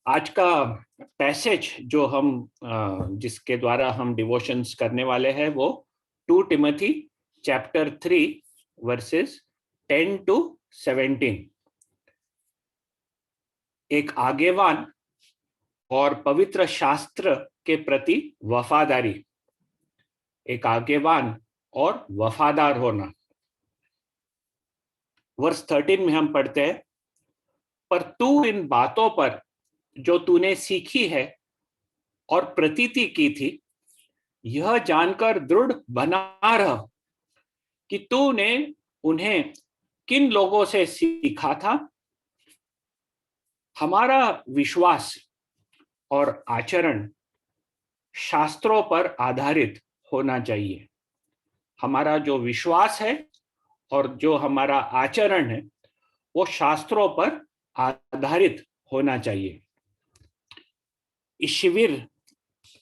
आज का पैसेज जो हम जिसके द्वारा हम डिवोशंस करने वाले हैं वो 2 टिमोथी चैप्टर 3 वर्सेस 10 to 17। एक आगेवान और पवित्र शास्त्र के प्रति वफादारी, एक आगेवान और वफादार होना। वर्स 13 में हम पढ़ते हैं, पर तू इन बातों पर जो तूने सीखी है और प्रतीति की थी, यह जानकर दृढ़ बना रह कि तूने उन्हें किन लोगों से सीखा था। हमारा विश्वास और आचरण शास्त्रों पर आधारित होना चाहिए। हमारा जो विश्वास है और जो हमारा आचरण है वो शास्त्रों पर आधारित होना चाहिए। इस शिविर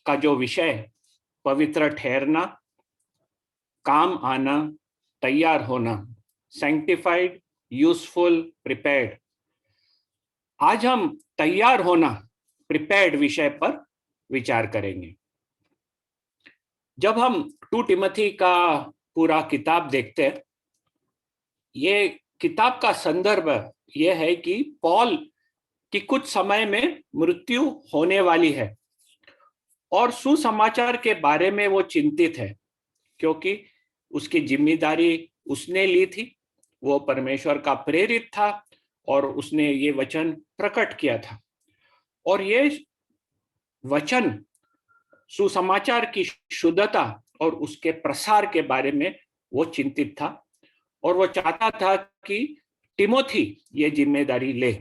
का जो विषय पवित्र ठहरना, काम आना, तैयार होना, सैंक्टिफाइड, यूजफुल, प्रिपेयर्ड। आज हम तैयार होना, प्रिपेयर्ड विषय पर विचार करेंगे। जब हम 2 टिमोथी का पूरा किताब देखते हैं, ये किताब का संदर्भ यह है कि पॉल की कुछ समय में मृत्यु होने वाली है और सुसमाचार के बारे में वो चिंतित है, क्योंकि उसकी जिम्मेदारी उसने ली थी। वो परमेश्वर का प्रेरित था और उसने ये वचन प्रकट किया था, और ये वचन सुसमाचार की शुद्धता और उसके प्रसार के बारे में वो चिंतित था, और वो चाहता था कि टिमोथी ये जिम्मेदारी ले।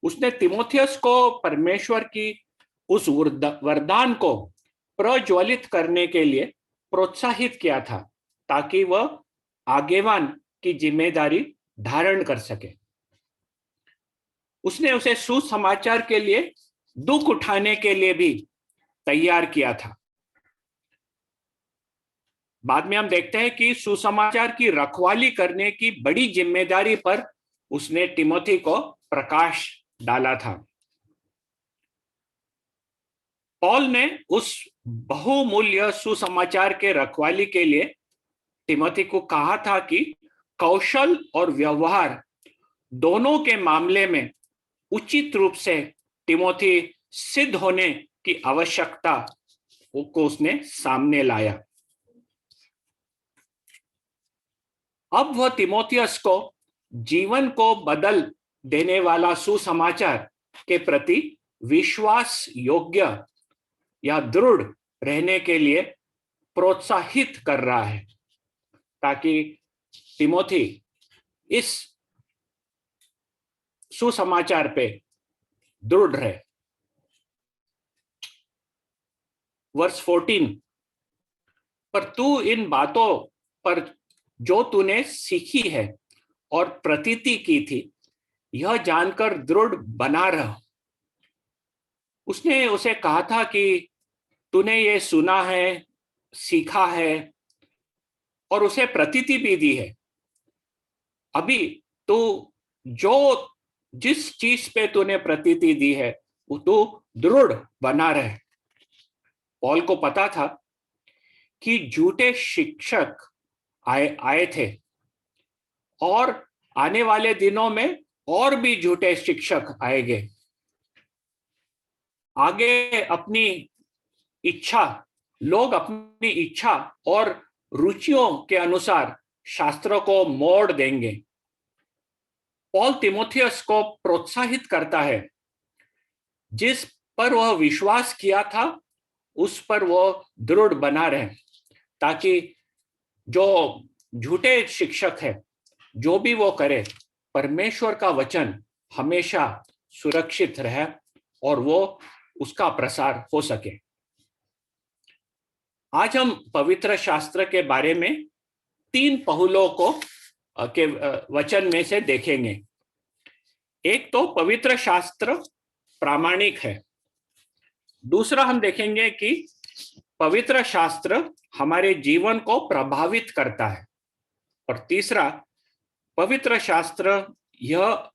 उसने तिमोथियस को परमेश्वर की उस वरदान को प्रज्वलित करने के लिए प्रोत्साहित किया था, ताकि वह आगेवान की जिम्मेदारी धारण कर सके। उसने उसे सुसमाचार के लिए दुख उठाने के लिए भी तैयार किया था। बाद में हम देखते हैं कि सुसमाचार की रखवाली करने की बड़ी जिम्मेदारी पर उसने टिमोथी को प्रकाश डाला था। पॉल ने उस बहुमूल्य सुसमाचार के रखवाली के लिए टिमोथी को कहा था कि कौशल और व्यवहार दोनों के मामले में उचित रूप से टिमोथी सिद्ध होने की आवश्यकता को उसने सामने लाया। अब वह तिमोथियस को जीवन को बदल देने वाला सुसमाचार के प्रति विश्वास योग्य या दृढ़ रहने के लिए प्रोत्साहित कर रहा है, ताकि तिमोथी इस सुसमाचार पे दृढ़ रहे। वर्स 14, पर तू इन बातों पर जो तूने सीखी है और प्रतीति की थी, यह जानकर दृढ़ बना रह। उसने उसे कहा था कि तूने ये सुना है, सीखा है और उसे प्रतीति भी दी है। अभी तू जो जिस चीज पे तूने प्रतीति दी है वो तू दृढ़ बना रहे। पॉल को पता था कि झूठे शिक्षक आए थे और आने वाले दिनों में और भी झूठे शिक्षक आएंगे। आगे लोग अपनी इच्छा और रुचियों के अनुसार शास्त्रों को मोड़ देंगे। पॉल तिमोथियस को प्रोत्साहित करता है, जिस पर वह विश्वास किया था उस पर वह दृढ़ बना रहे, ताकि जो झूठे शिक्षक है जो भी वो करे, परमेश्वर का वचन हमेशा सुरक्षित रहे और वो उसका प्रसार हो सके। आज हम पवित्र शास्त्र के बारे में 3 पहलुओं को के वचन में से देखेंगे। एक तो पवित्र शास्त्र प्रामाणिक है। दूसरा हम देखेंगे कि पवित्र शास्त्र हमारे जीवन को प्रभावित करता है। और तीसरा, पवित्र शास्त्र यह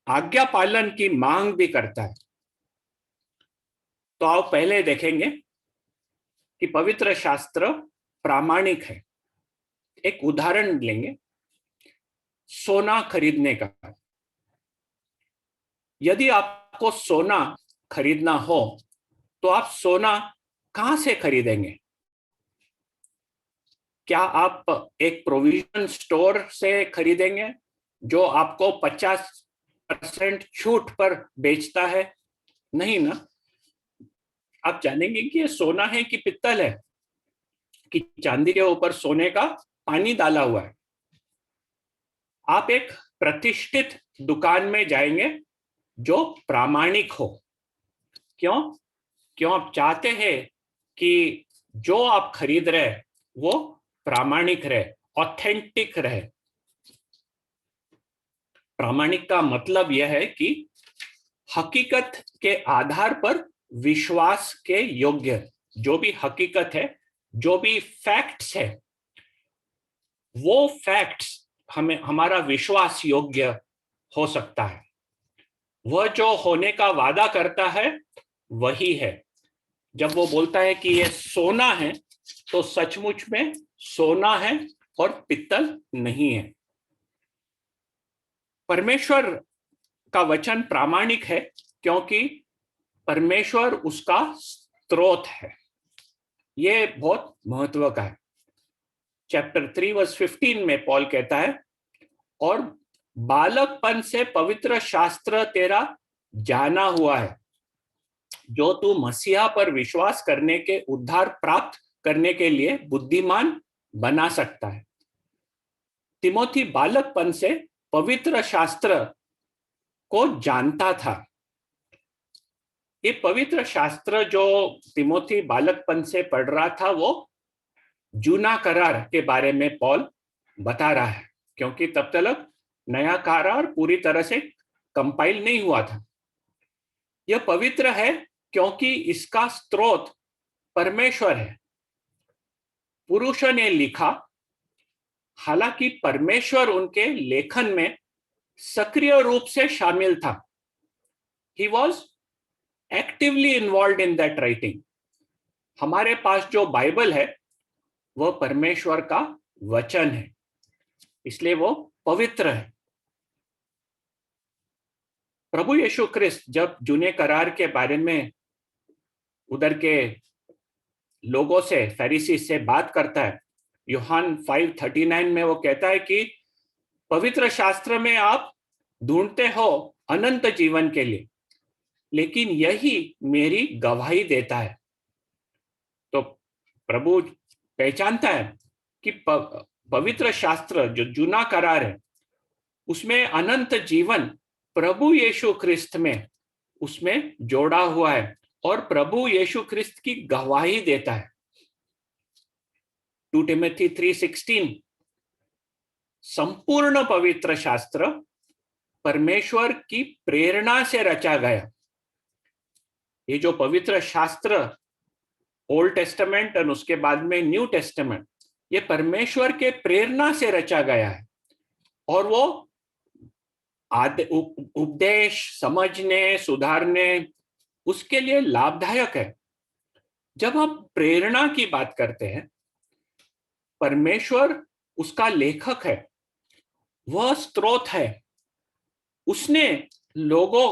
आज्ञा पालन की मांग भी करता है। तो आप पहले देखेंगे कि पवित्र शास्त्र प्रामाणिक है। एक उदाहरण लेंगे, सोना खरीदने का। यदि आपको सोना खरीदना हो तो आप सोना कहां से खरीदेंगे? क्या आप एक प्रोविजन स्टोर से खरीदेंगे जो आपको 50% छूट पर बेचता है? नहीं ना। आप जानेंगे कि ये सोना है कि पित्तल है, कि चांदी के ऊपर सोने का पानी डाला हुआ है। आप एक प्रतिष्ठित दुकान में जाएंगे जो प्रामाणिक हो। क्यों? क्यों आप चाहते हैं कि जो आप खरीद रहे वो प्रामाणिक रहे, ऑथेंटिक रहे। प्रामाणिक का मतलब यह है कि हकीकत के आधार पर विश्वास के योग्य, जो भी हकीकत है, जो भी फैक्ट्स है, वो फैक्ट्स हमें हमारा विश्वास योग्य हो सकता है। वह जो होने का वादा करता है वही है। जब वो बोलता है कि ये सोना है तो सचमुच में सोना है और पित्तल नहीं है। परमेश्वर का वचन प्रामाणिक है क्योंकि परमेश्वर उसका स्रोत है। ये बहुत महत्व का है। चैप्टर 3 वर्स 15 में पॉल कहता है, और बालकपन से पवित्र शास्त्र तेरा जाना हुआ है, जो तू मसीहा पर विश्वास करने के उद्धार प्राप्त करने के लिए बुद्धिमान बना सकता है। तिमोथी बालकपन से पवित्र शास्त्र को जानता था। ये पवित्र शास्त्र जो तिमोथी बालकपन से पढ़ रहा था वो जूना करार के बारे में पॉल बता रहा है, क्योंकि तब तक नया करार पूरी तरह से कंपाइल नहीं हुआ था। यह पवित्र है क्योंकि इसका स्रोत परमेश्वर है। पुरुष ने लिखा, हालांकि परमेश्वर उनके लेखन में सक्रिय रूप से शामिल था। He was actively involved in that writing. हमारे पास जो बाइबल है वह परमेश्वर का वचन है, इसलिए वो पवित्र है। प्रभु यीशु ख्रिस्त जब जूने करार के बारे में उधर के लोगों से, फरीसी से बात करता है, यूहान 5:39 में वो कहता है कि पवित्र शास्त्र में आप ढूंढते हो अनंत जीवन के लिए, लेकिन यही मेरी गवाही देता है। तो प्रभु पहचानता है कि पवित्र शास्त्र जो जूना करार है उसमें अनंत जीवन प्रभु यीशु ख्रिस्त में उसमें जोड़ा हुआ है और प्रभु यीशु ख्रिस्त की गवाही देता है। 2 टिमोथी 3:16, संपूर्ण पवित्र शास्त्र परमेश्वर की प्रेरणा से रचा गया। ये जो पवित्र शास्त्र ओल्ड टेस्टामेंट और उसके बाद में न्यू टेस्टामेंट, ये परमेश्वर के प्रेरणा से रचा गया है और वो उपदेश, समझने, सुधारने, उसके लिए लाभदायक है। जब हम प्रेरणा की बात करते हैं, परमेश्वर उसका लेखक है, वह स्रोत है। उसने लोगों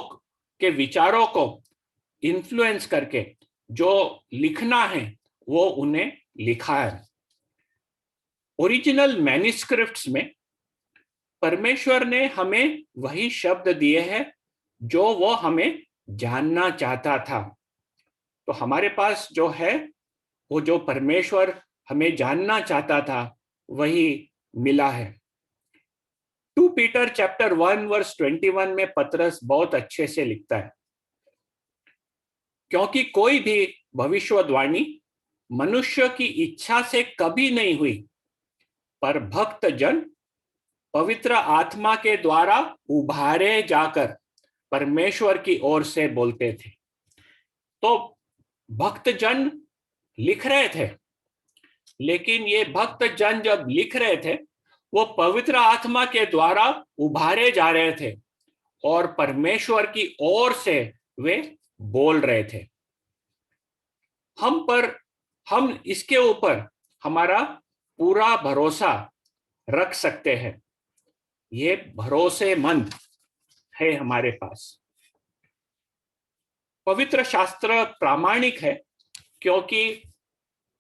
के विचारों को इन्फ्लुएंस करके जो लिखना है वो उन्हें लिखा है। ओरिजिनल मैन्युस्क्रिप्ट्स में परमेश्वर ने हमें वही शब्द दिए हैं जो वो हमें जानना चाहता था। तो हमारे पास जो है वो जो परमेश्वर हमें जानना चाहता था वही मिला है। 2 पीटर चैप्टर 1 वर्स 21 में पतरस बहुत अच्छे से लिखता है, क्योंकि कोई भी भविष्यवाणी मनुष्य की इच्छा से कभी नहीं हुई, पर भक्त जन पवित्र आत्मा के द्वारा उभारे जाकर परमेश्वर की ओर से बोलते थे। तो भक्त जन लिख रहे थे, लेकिन ये भक्त जन जब लिख रहे थे वो पवित्र आत्मा के द्वारा उभारे जा रहे थे और परमेश्वर की ओर से वे बोल रहे थे। हम इसके ऊपर हमारा पूरा भरोसा रख सकते हैं। ये भरोसेमंद है हमारे पास। पवित्र शास्त्र प्रामाणिक है क्योंकि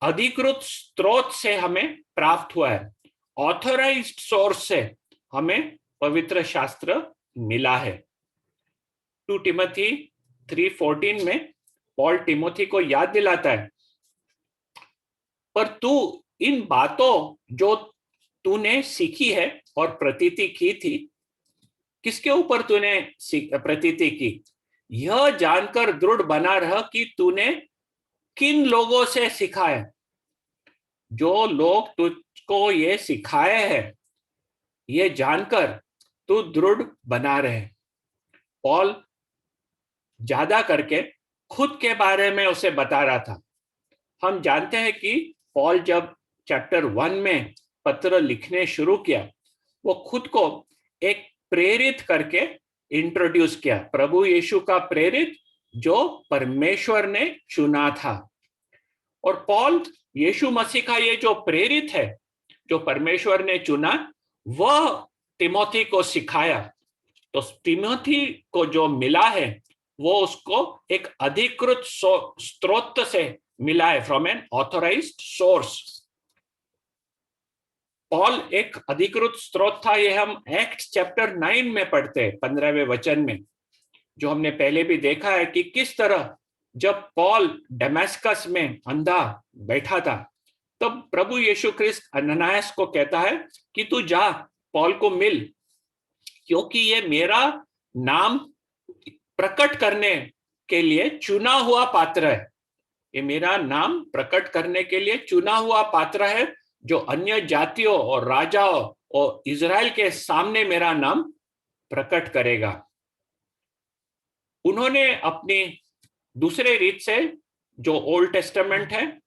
अधिकृत स्रोत से हमें प्राप्त हुआ है। ऑथराइज्ड सोर्स से हमें पवित्र शास्त्र मिला है। 2 टिमोथी 3:14 में पॉल टिमोथी को याद दिलाता है, पर तू इन बातों जो तूने सीखी है और प्रतीति की थी, किसके ऊपर तूने प्रतीति की, यह जानकर दृढ़ बना रह कि तूने किन लोगों से सीखा है। जो लोग तुझको ये सिखाए हैं, ये जानकर तू दृढ़ बना रहे। पॉल ज्यादा करके खुद के बारे में उसे बता रहा था। हम जानते हैं कि पॉल जब चैप्टर 1 में पत्र लिखने शुरू किया, वो खुद को एक प्रेरित करके इंट्रोड्यूस किया, प्रभु यीशु का प्रेरित जो परमेश्वर ने चुना था। और पॉल यीशु मसीह का ये जो प्रेरित है, जो परमेश्वर ने चुना, वह तिमोथी को सिखाया। तो तिमोथी को जो मिला है वो उसको एक अधिकृत स्रोत से मिला है, from N authorised source. Paul एक अधिकृत स्रोत था। ये हम एक्ट्स चैप्टर 9 में पढ़ते हैं, 15वें वचन में, जो हमने पहले भी देखा है कि किस तरह जब पॉल दमिश्क में अंधा बैठा था, तब प्रभु यीशु ख्रिस्त अननियास को कहता है कि तू जा, पॉल को मिल, क्योंकि ये मेरा नाम प्रकट करने के लिए चुना हुआ पात्र है। ये मेरा नाम प्रकट करने के लिए चुना हुआ पात्र है, जो अन्य जातियों और राजाओं और इजराइल के सामने मेरा नाम प्रकट करेगा। उन्होंने अपनी दूसरे रीत से, जो ओल्ड टेस्टामेंट है,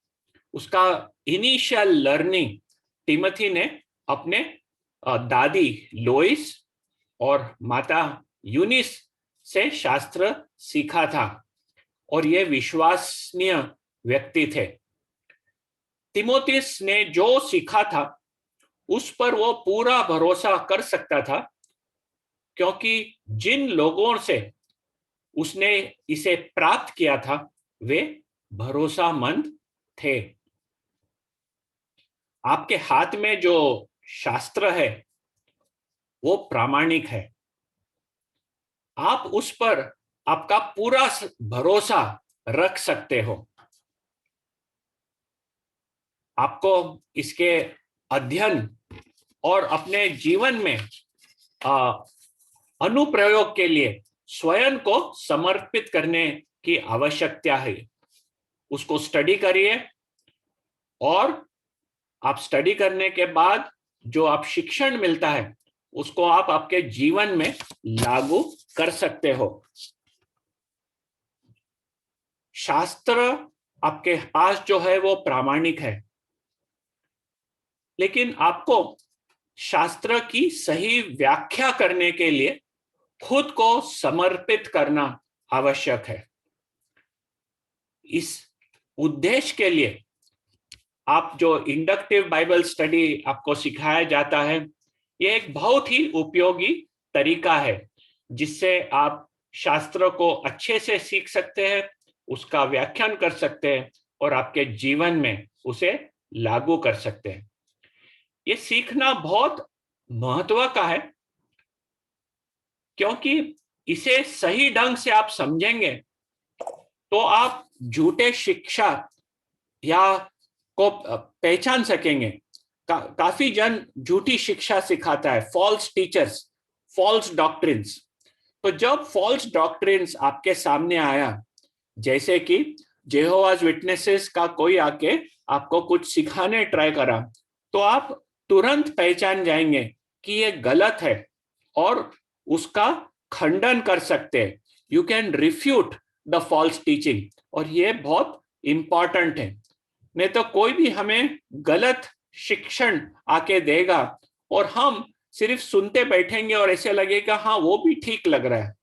उसका इनिशियल लर्निंग तिमोथी ने अपने दादी लोइस और माता यूनिस से शास्त्र सीखा था, और ये विश्वसनीय व्यक्ति थे। तिमोथियस ने जो सीखा था उस पर वो पूरा भरोसा कर सकता था, क्योंकि जिन लोगों से उसने इसे प्राप्त किया था वे भरोसामंद थे। आपके हाथ में जो शास्त्र है वो प्रामाणिक है। आप उस पर आपका पूरा भरोसा रख सकते हो। आपको इसके अध्ययन और अपने जीवन में अनुप्रयोग के लिए स्वयं को समर्पित करने की आवश्यकता है। उसको स्टडी करिए, और आप स्टडी करने के बाद जो आप शिक्षण मिलता है उसको आप आपके जीवन में लागू कर सकते हो। शास्त्र आपके पास जो है वो प्रामाणिक है, लेकिन आपको शास्त्र की सही व्याख्या करने के लिए खुद को समर्पित करना आवश्यक है। इस उद्देश्य के लिए आप जो इंडक्टिव बाइबल स्टडी आपको सिखाया जाता है, ये एक बहुत ही उपयोगी तरीका है जिससे आप शास्त्र को अच्छे से सीख सकते हैं, उसका व्याख्यान कर सकते हैं और आपके जीवन में उसे लागू कर सकते हैं। ये सीखना बहुत महत्व का है, क्योंकि इसे सही ढंग से आप समझेंगे तो आप झूठे शिक्षा या को पहचान सकेंगे। काफी जन झूठी शिक्षा सिखाता है, फॉल्स टीचर्स, फॉल्स डॉक्ट्रिन्स। तो जब फॉल्स डॉक्ट्रिन्स आपके सामने आया, जैसे कि जेहोवाज विटनेसेस का कोई आके आपको कुछ सिखाने ट्राई करा, तो आप तुरंत पहचान जाएंगे कि ये गलत है और उसका खंडन कर सकते हैं। You can refute the false teaching, और ये बहुत इंपॉर्टेंट है। नहीं तो कोई भी हमें गलत शिक्षण आके देगा और हम सिर्फ सुनते बैठेंगे और ऐसे लगेगा हाँ वो भी ठीक लग रहा है।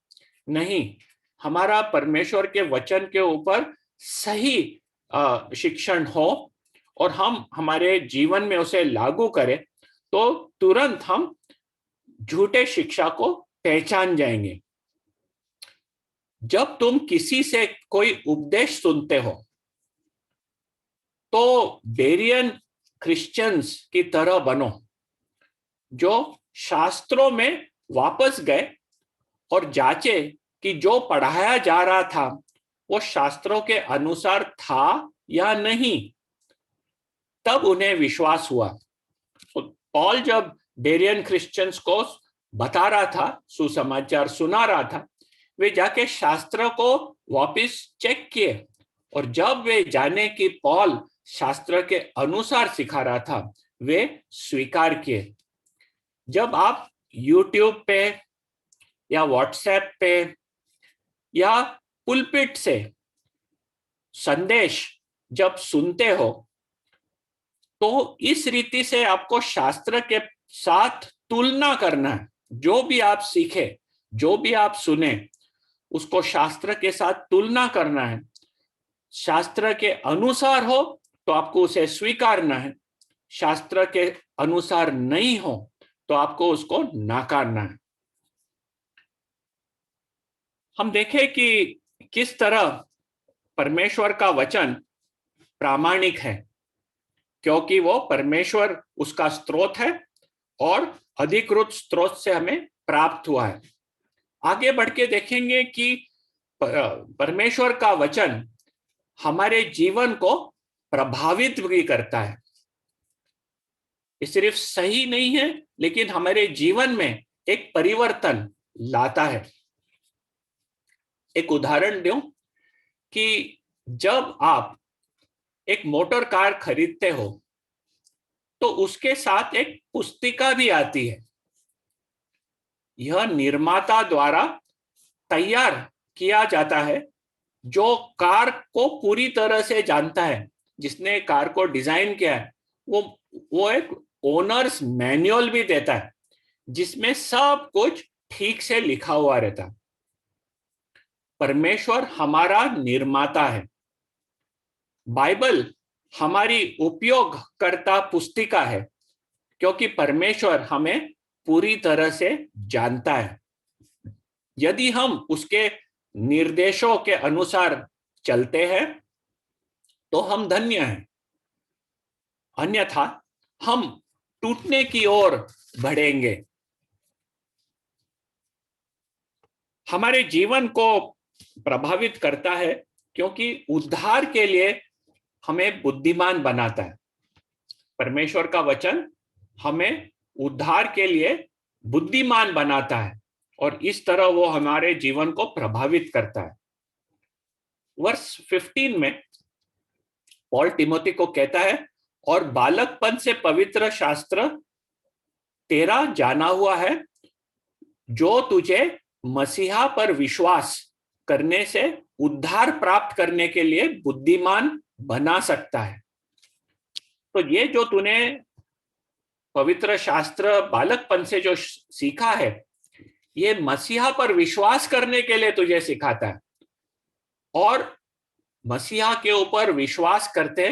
नहीं, हमारा परमेश्वर के वचन के ऊपर सही शिक्षण हो और हम हमारे जीवन में उसे लागू करें, तो तुरंत हम झूठे शिक्षा को पहचान जाएंगे। जब तुम किसी से कोई उपदेश सुनते हो तो बेरियन क्रिश्चियंस की तरह बनो, जो शास्त्रों में वापस गए और जांचे कि जो पढ़ाया जा रहा था वो शास्त्रों के अनुसार था या नहीं। तब उन्हें विश्वास हुआ। तो पॉल जब बेरियन क्रिश्चियंस को बता रहा था, सुसमाचार सुना रहा था, वे जाके शास्त्र को वापस चेक किए और जब वे जाने कि पॉल शास्त्र के अनुसार सिखा रहा था, वे स्वीकार किए। जब आप YouTube पे या WhatsApp पे या पुलपिट से संदेश जब सुनते हो तो इस रीति से आपको शास्त्र के साथ तुलना करना है। जो भी आप सीखे, जो भी आप सुने, उसको शास्त्र के साथ तुलना करना है। शास्त्र के अनुसार हो तो आपको उसे स्वीकारना है, शास्त्र के अनुसार नहीं हो तो आपको उसको नकारना है। हम देखें कि किस तरह परमेश्वर का वचन प्रामाणिक है, क्योंकि वो परमेश्वर उसका स्रोत है और अधिकृत स्रोत से हमें प्राप्त हुआ है। आगे बढ़ के देखेंगे कि परमेश्वर का वचन हमारे जीवन को प्रभावित भी करता है। ये सिर्फ सही नहीं है, लेकिन हमारे जीवन में एक परिवर्तन लाता है। एक उदाहरण दूं कि जब आप एक मोटर कार खरीदते हो तो उसके साथ एक पुस्तिका भी आती है। यह निर्माता द्वारा तैयार किया जाता है, जो कार को पूरी तरह से जानता है, जिसने कार को डिजाइन किया है, वो एक ओनर्स मैनुअल भी देता है, जिसमें सब कुछ ठीक से लिखा हुआ रहता है। परमेश्वर हमारा निर्माता है। बाइबल हमारी उपयोगकर्ता पुस्तिका है, क्योंकि परमेश्वर हमें पूरी तरह से जानता है। यदि हम उसके निर्देशों के अनुसार चलते हैं तो हम धन्य हैं, अन्यथा हम टूटने की ओर बढ़ेंगे। हमारे जीवन को प्रभावित करता है क्योंकि उद्धार के लिए हमें बुद्धिमान बनाता है। परमेश्वर का वचन हमें उद्धार के लिए बुद्धिमान बनाता है और इस तरह वो हमारे जीवन को प्रभावित करता है। वर्ष 15 में पॉल तिमोथी को कहता है, और बालकपन से पवित्र शास्त्र तेरा जाना हुआ है, जो तुझे मसीहा पर विश्वास करने से उद्धार प्राप्त करने के लिए बुद्धिमान बना सकता है। तो ये जो तूने पवित्र शास्त्र बालकपन से जो सीखा है, ये मसीहा पर विश्वास करने के लिए तुझे सिखाता है, और मसीहा के ऊपर विश्वास करते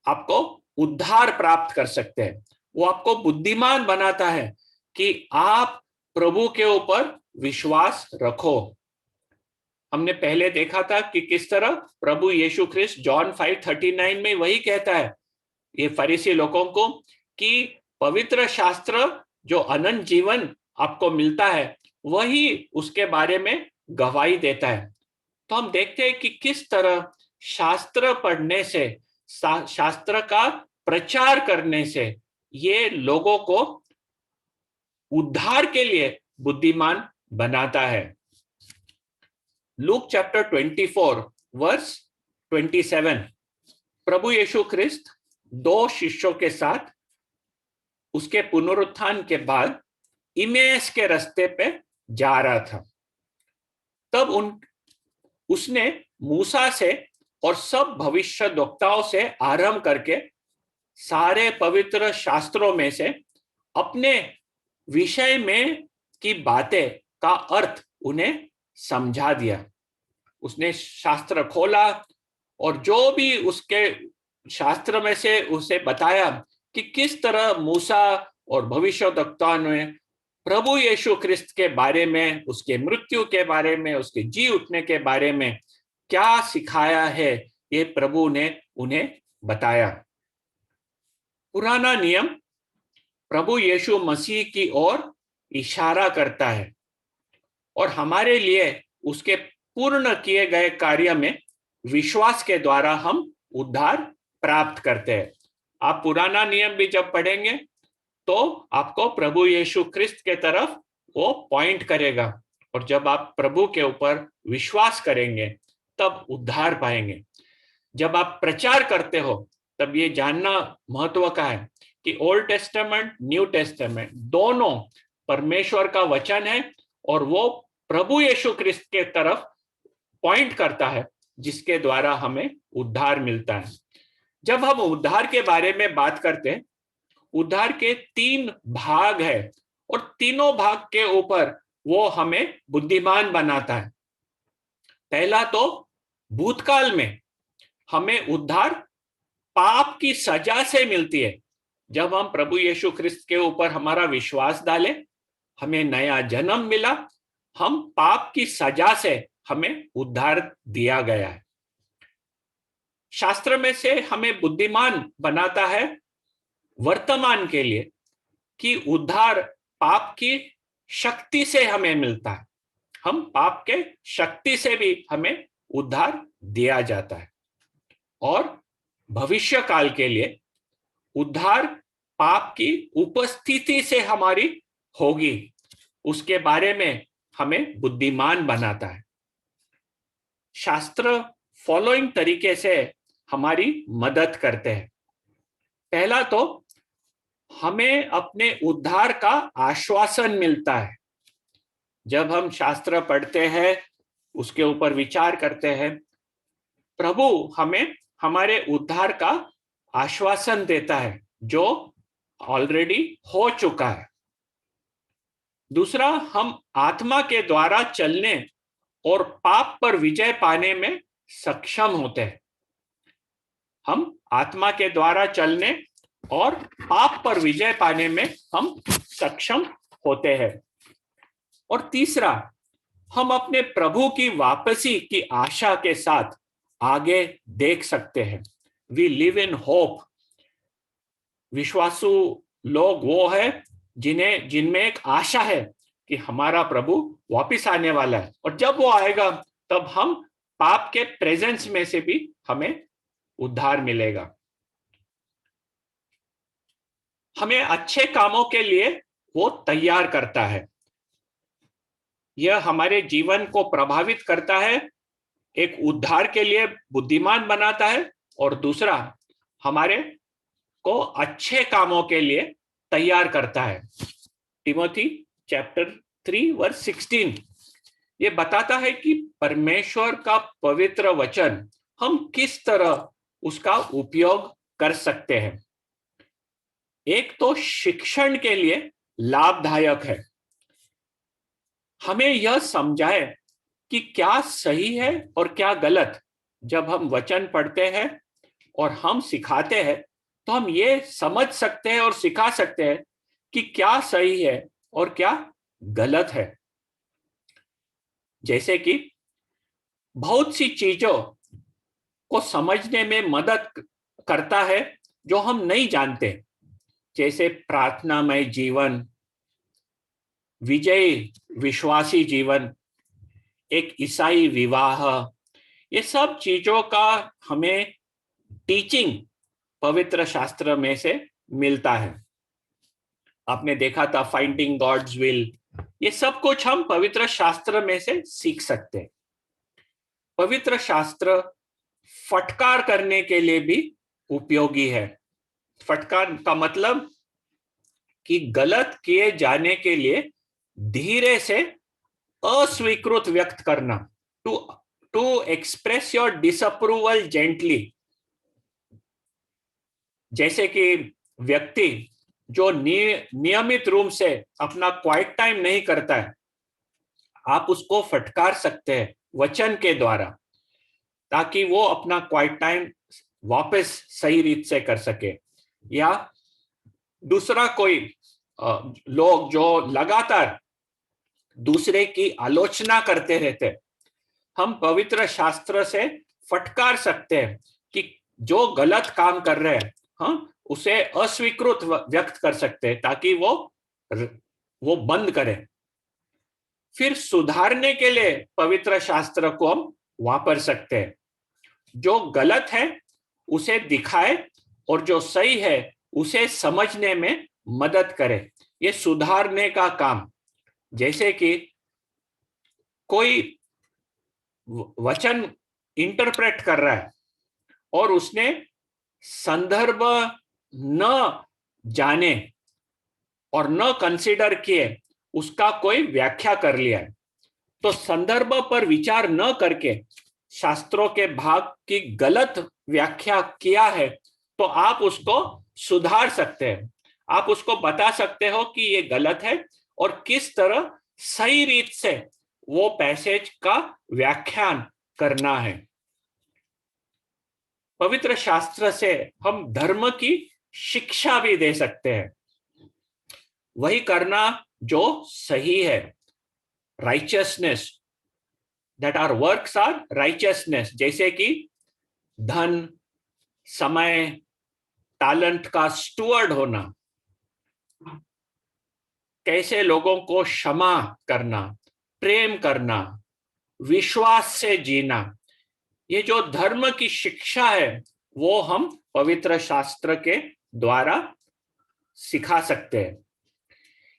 आपको उद्धार प्राप्त कर सकते हैं। वो आपको बुद्धिमान बनाता है कि आप प्रभु के ऊपर विश्वास रखो। हमने पहले देखा था कि किस तरह प्रभु यीशु ख्रिस्त जॉन 5:39 में वही कहता है ये फरीसी लोगों को कि पवित्र शास्त्र जो अनंत जीवन आपको मिलता है, वही उसके बारे में गवाही देता है। तो हम देखते हैं कि किस तरह शास्त्र पढ़ने से, शास्त्र का प्रचार करने से ये लोगों को उद्धार के लिए बुद्धिमान बनाता है। लूक चैप्टर 24 वर्स 27, प्रभु यीशु ख्रिस्त 2 शिष्यों के साथ उसके पुनरुत्थान के बाद इमेस के रास्ते पे जा रहा था। तब उसने मूसा से और सब भविष्यद्वक्ताओं से आरंभ करके सारे पवित्र शास्त्रों में से अपने विषय में की बातें का अर्थ उन्हें समझा दिया। उसने शास्त्र खोला और जो भी उसके शास्त्र में से उसे बताया कि किस तरह मूसा और भविष्यवक्ताओं ने प्रभु यीशु ख्रिस्त के बारे में, उसके मृत्यु के बारे में, उसके जी उठने के बारे में क्या सिखाया है, ये प्रभु ने उन्हें बताया। पुराना नियम प्रभु यीशु मसीह की ओर इशारा करता है और हमारे लिए उसके पूर्ण किए गए कार्य में विश्वास के द्वारा हम उद्धार प्राप्त करते हैं। आप पुराना नियम भी जब पढ़ेंगे तो आपको प्रभु यीशु ख्रिस्त के तरफ वो पॉइंट करेगा, और जब आप प्रभु के ऊपर विश्वास करेंगे तब उद्धार पाएंगे। जब आप प्रचार करते हो तब ये जानना महत्व का है कि ओल्ड टेस्टामेंट, न्यू टेस्टामेंट दोनों परमेश्वर का वचन है और वो प्रभु यीशु ख्रिस्त के तरफ पॉइंट करता है, जिसके द्वारा हमें उद्धार मिलता है। जब हम उद्धार के बारे में बात करते हैं, उद्धार के 3 भाग है और तीनों भाग के ऊपर वो हमें बुद्धिमान बनाता है। पहला तो भूतकाल में हमें उद्धार पाप की सजा से मिलती है। जब हम प्रभु यीशु ख्रिस्त के ऊपर हमारा विश्वास डाले, हमें नया जन्म मिला, हम पाप की सजा से हमें उद्धार दिया गया है। शास्त्र में से हमें बुद्धिमान बनाता है वर्तमान के लिए कि उद्धार पाप की शक्ति से हमें मिलता है। हम पाप के शक्ति से भी हमें उद्धार दिया जाता है। और भविष्य काल के लिए उद्धार पाप की उपस्थिति से हमारी होगी, उसके बारे में हमें बुद्धिमान बनाता है। शास्त्र फॉलोइंग तरीके से हमारी मदद करते हैं। पहला तो हमें अपने उद्धार का आश्वासन मिलता है। जब हम शास्त्र पढ़ते हैं, उसके ऊपर विचार करते हैं, प्रभु हमें हमारे उद्धार का आश्वासन देता है जो ऑलरेडी हो चुका है। दूसरा, हम आत्मा के द्वारा चलने और पाप पर विजय पाने में सक्षम होते हैं। हम आत्मा के द्वारा चलने और पाप पर विजय पाने में हम सक्षम होते हैं। और तीसरा, हम अपने प्रभु की वापसी की आशा के साथ आगे देख सकते हैं। We live in hope. विश्वासु लोग वो है जिनमें एक आशा है कि हमारा प्रभु वापस आने वाला है, और जब वो आएगा तब हम पाप के प्रेजेंस में से भी हमें उद्धार मिलेगा। हमें अच्छे कामों के लिए वो तैयार करता है। यह हमारे जीवन को प्रभावित करता है, एक उद्धार के लिए बुद्धिमान बनाता है, और दूसरा हमारे को अच्छे कामों के लिए तैयार करता है। तिमोथी चैप्टर 3 वर्स 16 ये बताता है कि परमेश्वर का पवित्र वचन हम किस तरह उसका उपयोग कर सकते हैं। एक तो शिक्षण के लिए लाभदायक है। हमें यह समझाए कि क्या सही है और क्या गलत। जब हम वचन पढ़ते हैं और हम सिखाते हैं तो हम ये समझ सकते हैं और सिखा सकते हैं कि क्या सही है और क्या गलत है। जैसे कि बहुत सी चीजों को समझने में मदद करता है जो हम नहीं जानते, जैसे प्रार्थनामय जीवन, विजयी विश्वासी जीवन, एक ईसाई विवाह, ये सब चीजों का हमें टीचिंग पवित्र शास्त्र में से मिलता है। आपने देखा था फाइंडिंग गॉड्स विल, ये सब कुछ हम पवित्र शास्त्र में से सीख सकते हैं। पवित्र शास्त्र फटकार करने के लिए भी उपयोगी है। फटकार का मतलब कि गलत किए जाने के लिए धीरे से अस्वीकृत व्यक्त करना, to express your disapproval gently. जैसे कि व्यक्ति जो नियमित रूप से अपना क्वाइट टाइम नहीं करता है, आप उसको फटकार सकते हैं वचन के द्वारा। ताकि वो अपना क्वाइट टाइम वापस सही रीत से कर सके। या दूसरा कोई लोग जो लगातार दूसरे की आलोचना करते रहते, हम पवित्र शास्त्र से फटकार सकते हैं कि जो गलत काम कर रहे हैं, हाँ, उसे अस्वीकृत व्यक्त कर सकते हैं ताकि वो बंद करें। फिर सुधारने के लिए पवित्र शास्त्र को हम वापर सकते हैं। जो गलत है उसे दिखाए और जो सही है उसे समझने में मदद करे। ये सुधारने का काम। जैसे कि कोई वचन इंटरप्रेट कर रहा है और उसने संदर्भ न जाने और न कंसीडर किए उसका कोई व्याख्या कर लिया है, तो संदर्भ पर विचार न करके शास्त्रों के भाग की गलत व्याख्या किया है, तो आप उसको सुधार सकते हैं। आप उसको बता सकते हो कि ये गलत है और किस तरह सही रीत से वो पैसेज का व्याख्यान करना है। पवित्र शास्त्र से हम धर्म की शिक्षा भी दे सकते हैं, वही करना जो सही है। Righteousness, that our works are righteousness, जैसे कि धन, समय, टैलेंट का स्टुअर्ड होना, कैसे लोगों को क्षमा करना, प्रेम करना, विश्वास से जीना, ये जो धर्म की शिक्षा है वो हम पवित्र शास्त्र के द्वारा सिखा सकते हैं।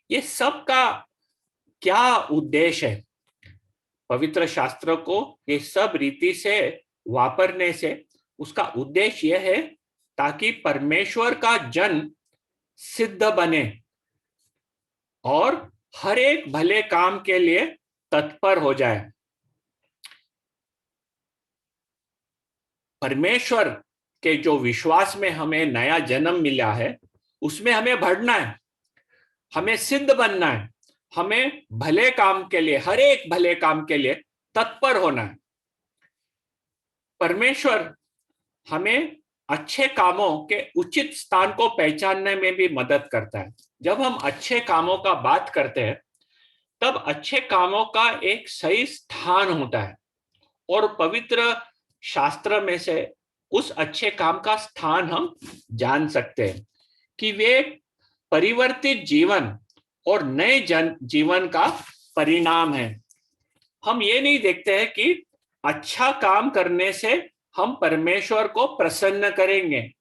ये सब का क्या उद्देश्य है? पवित्र शास्त्र को ये सब रीति से वापरने से उसका उद्देश्य यह है ताकि परमेश्वर का जन सिद्ध बने और हर एक भले काम के लिए तत्पर हो जाए। परमेश्वर के जो विश्वास में हमें नया जन्म मिला है उसमें हमें बढ़ना है, हमें सिद्ध बनना है, हमें भले काम के लिए, हर एक भले काम के लिए तत्पर होना है। परमेश्वर हमें अच्छे कामों के उचित स्थान को पहचानने में भी मदद करता है। जब हम अच्छे कामों का बात करते हैं तब अच्छे कामों का एक सही स्थान होता है और पवित्र शास्त्र में से उस अच्छे काम का स्थान हम जान सकते हैं कि वे परिवर्तित जीवन और नए जीवन का परिणाम है। हम ये नहीं देखते हैं कि अच्छा काम करने से हम परमेश्वर को प्रसन्न करेंगे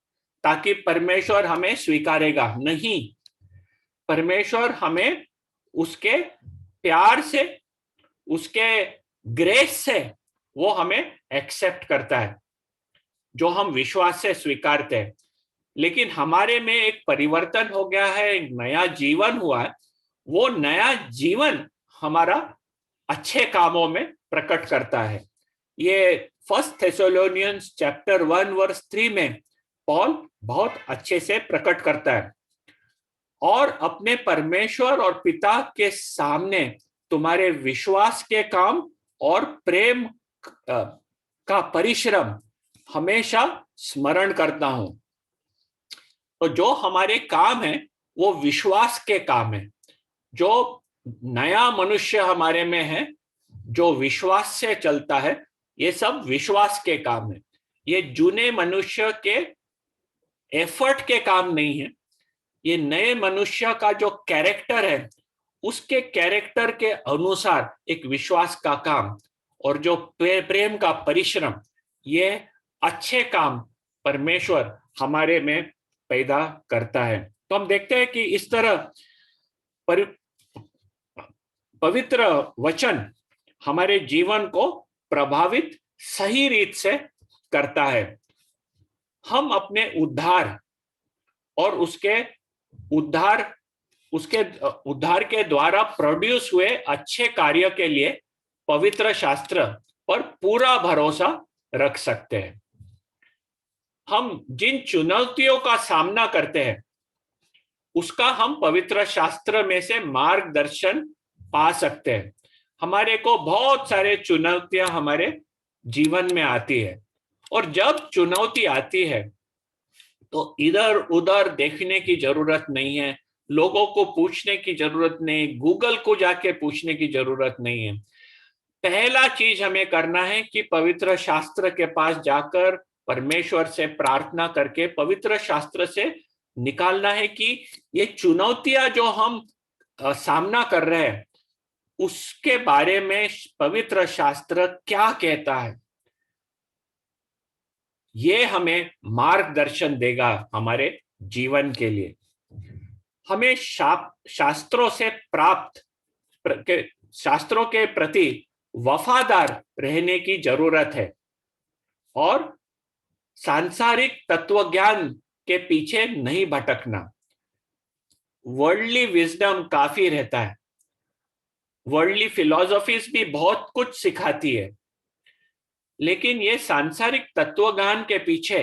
ताकि परमेश्वर हमें स्वीकारेगा। नहीं, परमेश्वर हमें उसके प्यार से, उसके ग्रेस से वो हमें एक्सेप्ट करता है, जो हम विश्वास से स्वीकारते हैं। लेकिन हमारे में एक परिवर्तन हो गया है, एक नया जीवन हुआ है। वो नया जीवन हमारा अच्छे कामों में प्रकट करता है। ये फर्स्ट थेसलोनियंस चैप्टर 1 वर्स 3 में पॉल बहुत अच्छे से प्रकट करता है। और अपने परमेश्वर और पिता के सामने तुम्हारे विश्वास के काम और प्रेम का परिश्रम हमेशा स्मरण करता हूं। तो जो हमारे काम है वो विश्वास के काम है। जो नया मनुष्य हमारे में है, जो विश्वास से चलता है, ये सब विश्वास के काम है। ये जूने मनुष्य के एफर्ट के काम नहीं है। ये नए मनुष्य का जो कैरेक्टर है उसके कैरेक्टर के अनुसार एक विश्वास का काम और जो प्रेम का परिश्रम, ये अच्छे काम परमेश्वर हमारे में पैदा करता है। तो हम देखते हैं कि इस तरह पवित्र वचन हमारे जीवन को प्रभावित सही रीत से करता है। हम अपने उद्धार और उसके उद्धार के द्वारा प्रोड्यूस हुए अच्छे कार्य के लिए पवित्र शास्त्र पर पूरा भरोसा रख सकते हैं। हम जिन चुनौतियों का सामना करते हैं उसका हम पवित्र शास्त्र में से मार्गदर्शन पा सकते हैं। हमारे को बहुत सारे चुनौतियां हमारे जीवन में आती है। और जब चुनौती आती है तो इधर उधर देखने की जरूरत नहीं है, लोगों को पूछने की जरूरत नहीं, गूगल को जाके पूछने की जरूरत नहीं है। पहला चीज हमें करना है कि पवित्र शास्त्र के पास जाकर परमेश्वर से प्रार्थना करके पवित्र शास्त्र से निकालना है कि ये चुनौतियां जो हम सामना कर रहे हैं उसके बारे में पवित्र शास्त्र क्या कहता है। ये हमें मार्गदर्शन देगा हमारे जीवन के लिए। हमें शास्त्रों से प्राप्त शास्त्रों के प्रति वफादार रहने की जरूरत है और सांसारिक तत्वज्ञान के पीछे नहीं भटकना। वर्ल्डली विजडम काफी रहता है, वर्ल्डली फिलॉसफीज भी बहुत कुछ सिखाती है, लेकिन ये सांसारिक तत्वज्ञान के पीछे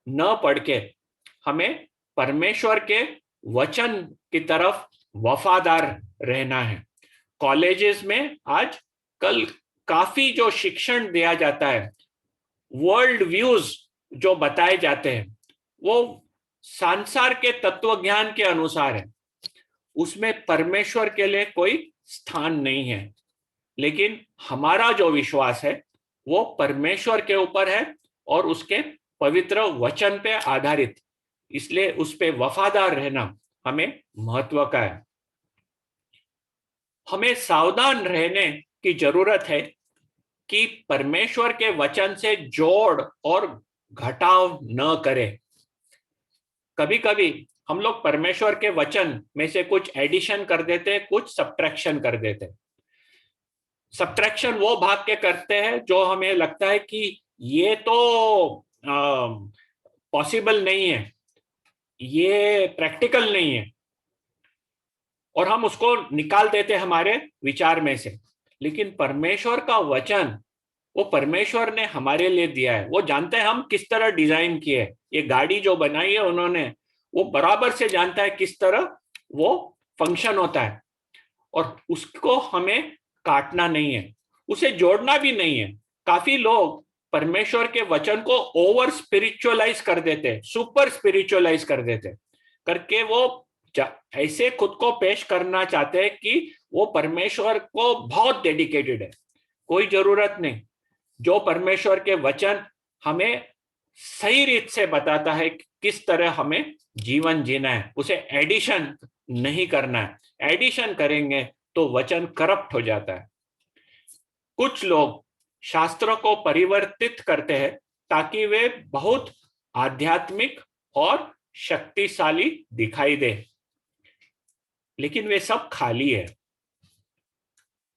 न पड़ के हमें परमेश्वर के वचन की तरफ वफादार रहना है। कॉलेजेस में आज कल काफी जो शिक्षण दिया जाता है, वर्ल्ड व्यूज जो बताए जाते हैं वो संसार के तत्वज्ञान के अनुसार है, उसमें परमेश्वर के लिए कोई स्थान नहीं है। लेकिन हमारा जो विश्वास है वो परमेश्वर के ऊपर है और उसके पवित्र वचन पे आधारित, इसलिए उस पे वफादार रहना हमें महत्व का है। हमें सावधान रहने की जरूरत है कि परमेश्वर के वचन से जोड़ और घटाव न करें। कभी कभी हम लोग परमेश्वर के वचन में से कुछ एडिशन कर देते हैं, कुछ सब्ट्रैक्शन कर देते हैं। सब्ट्रैक्शन वो भाग के करते हैं जो हमें लगता है कि ये तो पॉसिबल नहीं है, ये प्रैक्टिकल नहीं है, और हम उसको निकाल देते हैं हमारे विचार में से। लेकिन परमेश्वर का वचन वो परमेश्वर ने हमारे लिए दिया है, वो जानते हैं हम किस तरह डिजाइन किए है। ये गाड़ी जो बनाई है उन्होंने, वो बराबर से जानता है किस तरह वो फंक्शन होता है, और उसको हमें काटना नहीं है, उसे जोड़ना भी नहीं है। काफी लोग परमेश्वर के वचन को ओवर स्पिरिचुअलाइज कर देते, सुपर स्पिरिचुअलाइज कर देते, करके वो ऐसे खुद को पेश करना चाहते हैं कि वो परमेश्वर को बहुत डेडिकेटेड है। कोई जरूरत नहीं। जो परमेश्वर के वचन हमें सही रीत से बताता है किस तरह हमें जीवन जीना है, उसे एडिशन नहीं करना है। एडिशन करेंगे तो वचन करप्ट हो जाता है। कुछ लोग शास्त्रों को परिवर्तित करते हैं ताकि वे बहुत आध्यात्मिक और शक्तिशाली दिखाई दे, लेकिन वे सब खाली है।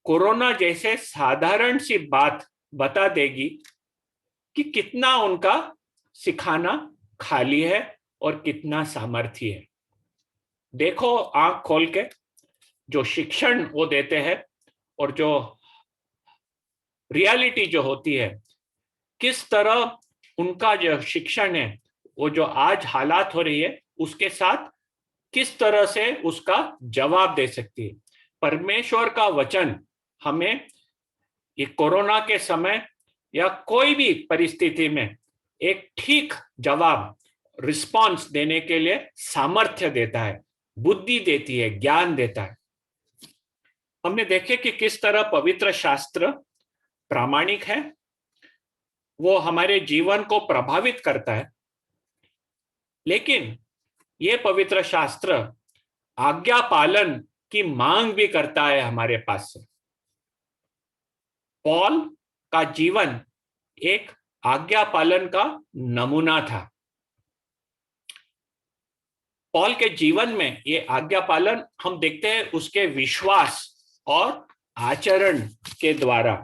कोरोना जैसे साधारण सी बात बता देगी कि कितना उनका सिखाना खाली है और कितना सामर्थ्य है। देखो आंख खोल के जो शिक्षण वो देते हैं और जो रियलिटी जो होती है, किस तरह उनका जो शिक्षण है वो जो आज हालात हो रही है उसके साथ किस तरह से उसका जवाब दे सकती है। परमेश्वर का वचन हमें ये कोरोना के समय या कोई भी परिस्थिति में एक ठीक जवाब, रिस्पॉन्स देने के लिए सामर्थ्य देता है, बुद्धि देती है, ज्ञान देता है। हमने देखे कि किस तरह पवित्र शास्त्र प्रामाणिक है, वो हमारे जीवन को प्रभावित करता है। लेकिन ये पवित्र शास्त्र आज्ञा पालन की मांग भी करता है हमारे पास से। पॉल का जीवन एक आज्ञा पालन का नमूना था। पॉल के जीवन में ये आज्ञा पालन हम देखते हैं उसके विश्वास और आचरण के द्वारा।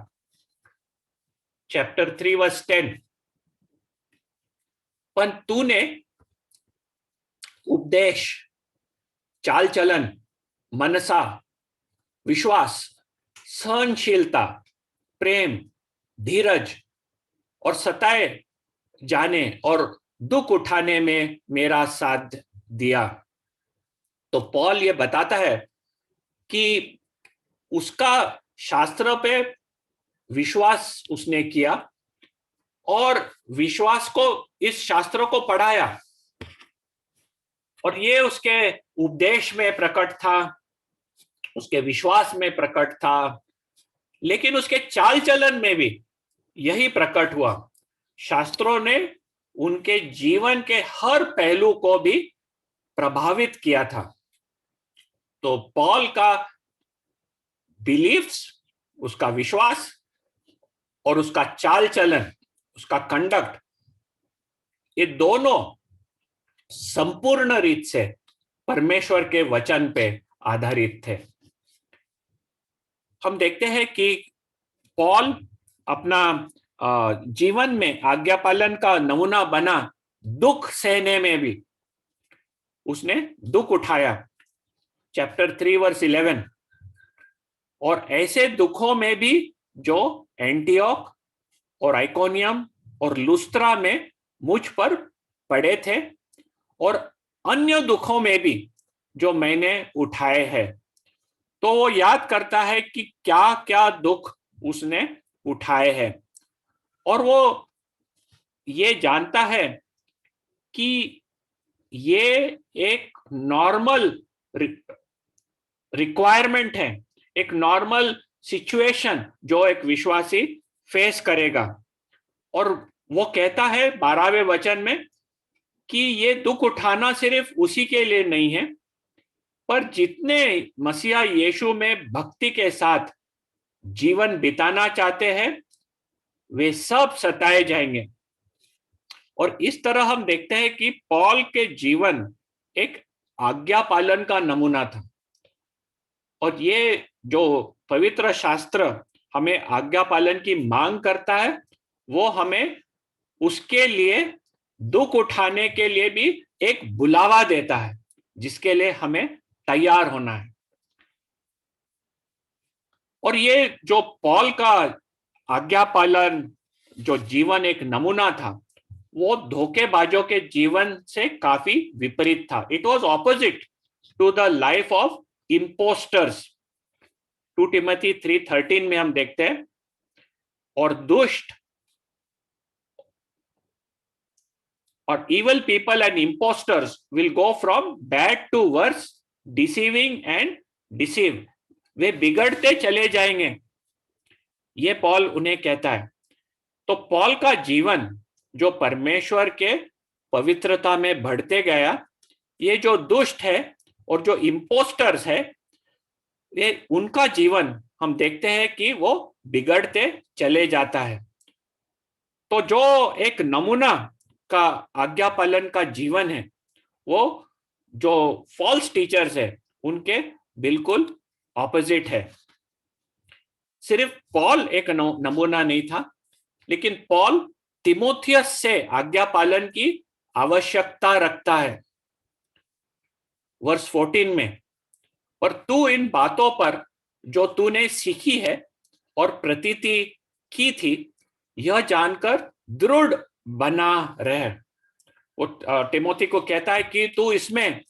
चैप्टर 3 वर्स 10, पर तूने उपदेश, चाल चलन, मनसा, विश्वास, सहनशीलता, प्रेम, धीरज और सताए जाने और दुख उठाने में मेरा साथ दिया। तो पॉल ये बताता है कि उसका शास्त्र पे विश्वास उसने किया और विश्वास को, इस शास्त्र को पढ़ाया, और ये उसके उपदेश में प्रकट था, उसके विश्वास में प्रकट था, लेकिन उसके चाल चलन में भी यही प्रकट हुआ। शास्त्रों ने उनके जीवन के हर पहलू को भी प्रभावित किया था। तो पॉल का बिलीफ्स, उसका विश्वास और उसका चाल चलन, उसका कंडक्ट, ये दोनों संपूर्ण रीत से परमेश्वर के वचन पे आधारित थे। हम देखते हैं कि पॉल अपना जीवन में आज्ञा पालन का नमूना बना। दुख सहने में भी उसने दुख उठाया, चैप्टर 3 वर्स 11। और ऐसे दुखों में भी जो एंटियोक और आइकोनियम और लुस्त्रा में मुझ पर पड़े थे, और अन्य दुखों में भी जो मैंने उठाए हैं। तो वो याद करता है कि क्या क्या दुख उसने उठाए हैं, और वो ये जानता है कि ये एक नॉर्मल रिक्वायरमेंट है, एक नॉर्मल सिचुएशन जो एक विश्वासी फेस करेगा। और वो कहता है 12वें वचन में कि ये दुख उठाना सिर्फ उसी के लिए नहीं है, पर जितने मसीहा यीशु में भक्ति के साथ जीवन बिताना चाहते हैं वे सब सताए जाएंगे। और इस तरह हम देखते हैं कि पॉल के जीवन एक आज्ञा पालन का नमूना था। और ये जो पवित्र शास्त्र हमें आज्ञा पालन की मांग करता है, वो हमें उसके लिए दुख उठाने के लिए भी एक बुलावा देता है, जिसके लिए हमें तैयार होना है। और ये जो पॉल का आज्ञा पालन जो जीवन एक नमूना था, वो धोखेबाजों के जीवन से काफी विपरीत था। It was opposite to the life of impostors. 2 Timothy 3:13 में हम देखते हैं, और दुष्ट और evil people and imposters will go from bad to worse, deceiving and deceive। वे बिगड़ते चले जाएंगे, ये पॉल उन्हें कहता है। तो पॉल का जीवन जो परमेश्वर के पवित्रता में बढ़ते गया, ये जो दुष्ट है और जो इम्पोस्टर्स है, ये उनका जीवन हम देखते हैं कि वो बिगड़ते चले जाता है। तो जो एक नमूना का आज्ञा पालन का जीवन है, वो जो फॉल्स टीचर्स है उनके बिल्कुल ऑपोजिट है। सिर्फ पॉल एक नमूना नहीं था, लेकिन पॉल तिमोथियस से आज्ञा पालन की आवश्यकता रखता है, वर्स 14 में। और तू इन बातों पर जो तूने सीखी है और प्रतीति की थी, यह जानकर दृढ़ बना रहे। वो तिमोथी को कहता है कि तू इसमें,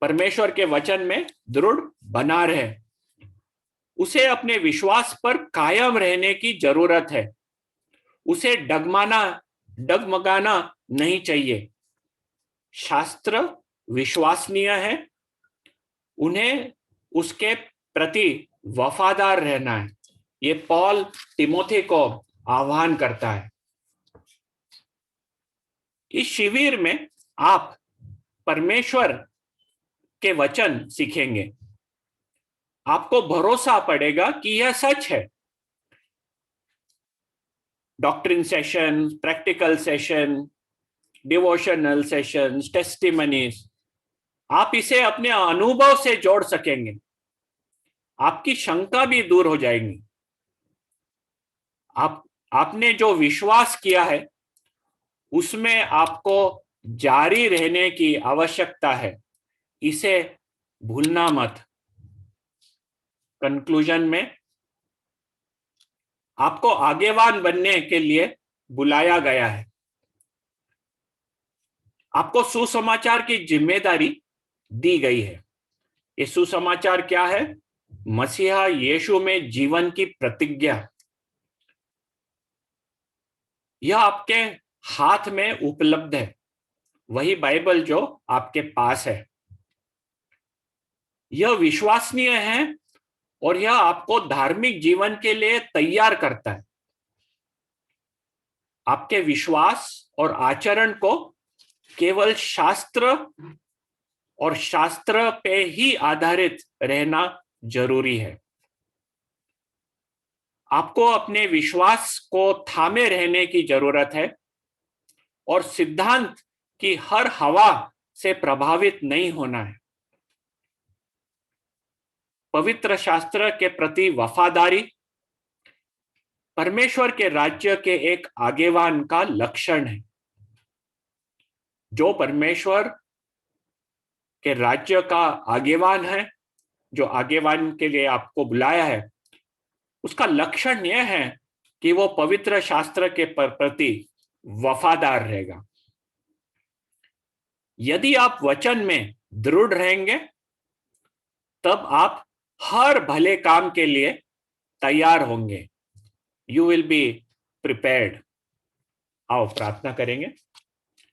परमेश्वर के वचन में दृढ़ बना रहे। उसे अपने विश्वास पर कायम रहने की जरूरत है। उसे डगमगाना नहीं चाहिए। शास्त्र विश्वसनीय है, उन्हें उसके प्रति वफादार रहना है। ये पॉल तिमोथी को आह्वान करता है। इस शिविर में आप परमेश्वर के वचन सीखेंगे। आपको भरोसा पड़ेगा कि यह सच है। Doctrine session, practical session, devotional sessions, testimonies, आप इसे अपने अनुभव से जोड़ सकेंगे। आपकी शंका भी दूर हो जाएगी। आपने जो विश्वास किया है उसमें आपको जारी रहने की आवश्यकता है, इसे भूलना मत। कंक्लूजन में आपको आगेवान बनने के लिए बुलाया गया है। आपको सुसमाचार की जिम्मेदारी दी गई है। ये सुसमाचार क्या है? मसीहा यीशु में जीवन की प्रतिज्ञा। यह आपके हाथ में उपलब्ध है, वही बाइबल जो आपके पास है। यह विश्वसनीय है और यह आपको धार्मिक जीवन के लिए तैयार करता है। आपके विश्वास और आचरण को केवल शास्त्र और शास्त्र पे ही आधारित रहना जरूरी है। आपको अपने विश्वास को थामे रहने की जरूरत है और सिद्धांत की हर हवा से प्रभावित नहीं होना है। पवित्र शास्त्र के प्रति वफादारी परमेश्वर के राज्य के एक आगेवान का लक्षण है। जो परमेश्वर के राज्य का आगेवान है, जो आगेवान के लिए आपको बुलाया है, उसका लक्षण यह है कि वो पवित्र शास्त्र के प्रति वफादार रहेगा। यदि आप वचन में दृढ़ रहेंगे, तब आप हर भले काम के लिए तैयार होंगे। You will be prepared. आओ प्रार्थना करेंगे।